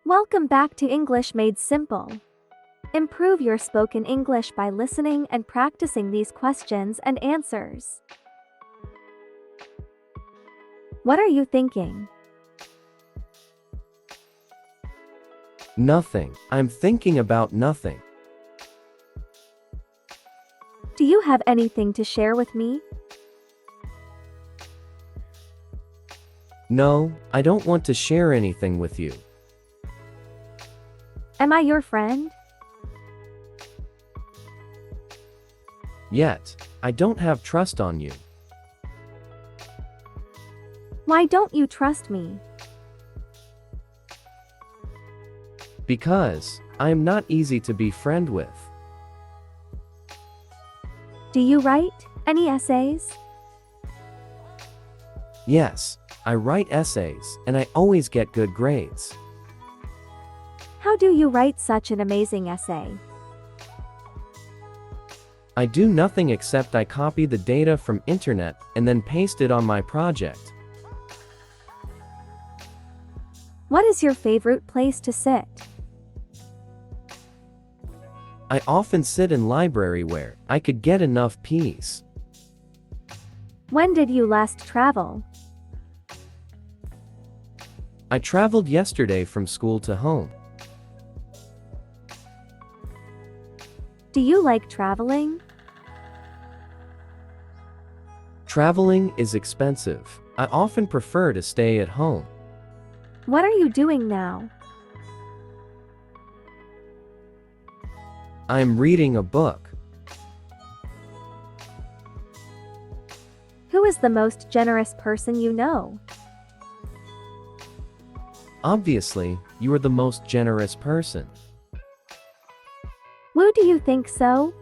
Welcome back to English Made Simple. Improve your spoken English by listening and practicing these questions and answers. What are you thinking? Nothing. I'm thinking about nothing. Do you have anything to share with me? No, I don't want to share anything with you. Am I your friend? Yet, I don't have trust on you. Why don't you trust me? Because I am not easy to be friend with. Do you write any essays? Yes, I write essays, and I always get good grades. How do you write such an amazing essay? I do nothing except I copy the data from internet and then paste it on my project. What is your favorite place to sit? I often sit in library where I could get enough peace. When did you last travel? I traveled yesterday from school to home. Do you like traveling? Traveling is expensive. I often prefer to stay at home. What are you doing now? I am reading a book. Who is the most generous person you know? Obviously, you are the most generous person. Who do you think so?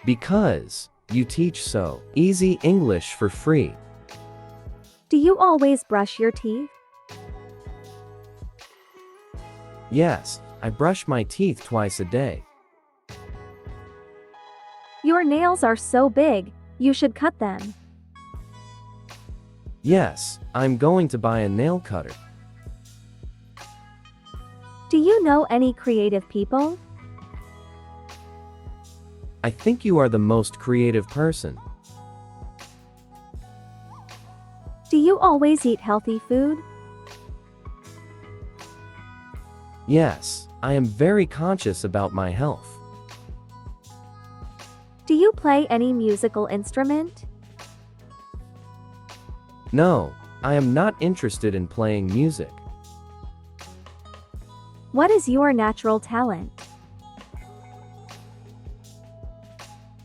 Because you teach so easy English for free. Do you always brush your teeth? Yes, I brush my teeth twice a day. Your nails are so big, you should cut them. Yes, I'm going to buy a nail cutter. Do you know any creative people? I think you are the most creative person. Do you always eat healthy food? Yes, I am very conscious about my health. Do you play any musical instrument? No, I am not interested in playing music. What is your natural talent?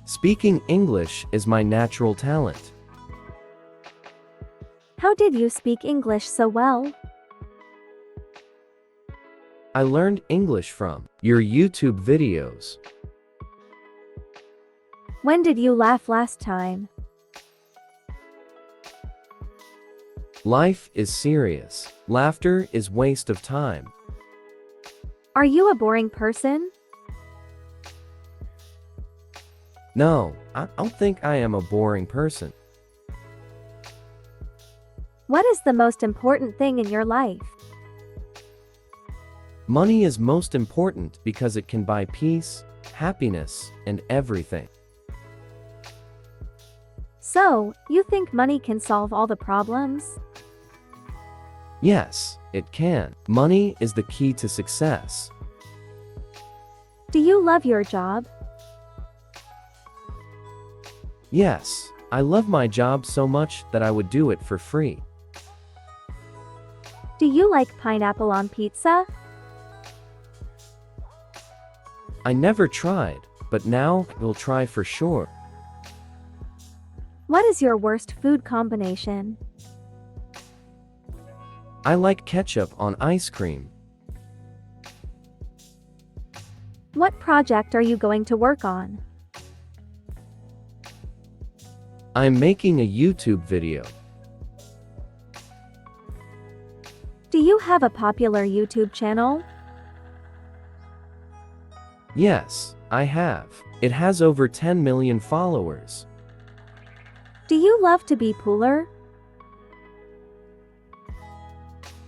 Speaking English is my natural talent. How did you speak English so well? I learned English from your YouTube videos. When did you laugh last time? Life is serious. Laughter is waste of time. Are you a boring person? No, I don't think I am a boring person. What is the most important thing in your life? Money is most important because it can buy peace, happiness, and everything. So, you think money can solve all the problems? Yes, it can. Money is the key to success. Do you love your job? Yes, I love my job so much that I would do it for free. Do you like pineapple on pizza? I never tried, but now we'll try for sure. What is your worst food combination? I like ketchup on ice cream. What project are you going to work on? I'm making a YouTube video. Do you have a popular YouTube channel? Yes, I have. It has over 10 million followers. Do you love to be pooler?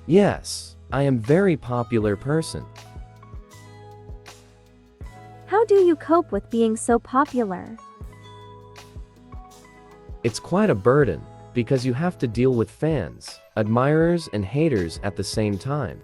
Yes, I am very popular person. How do you cope with being so popular? It's quite a burden, because you have to deal with fans, admirers and haters at the same time.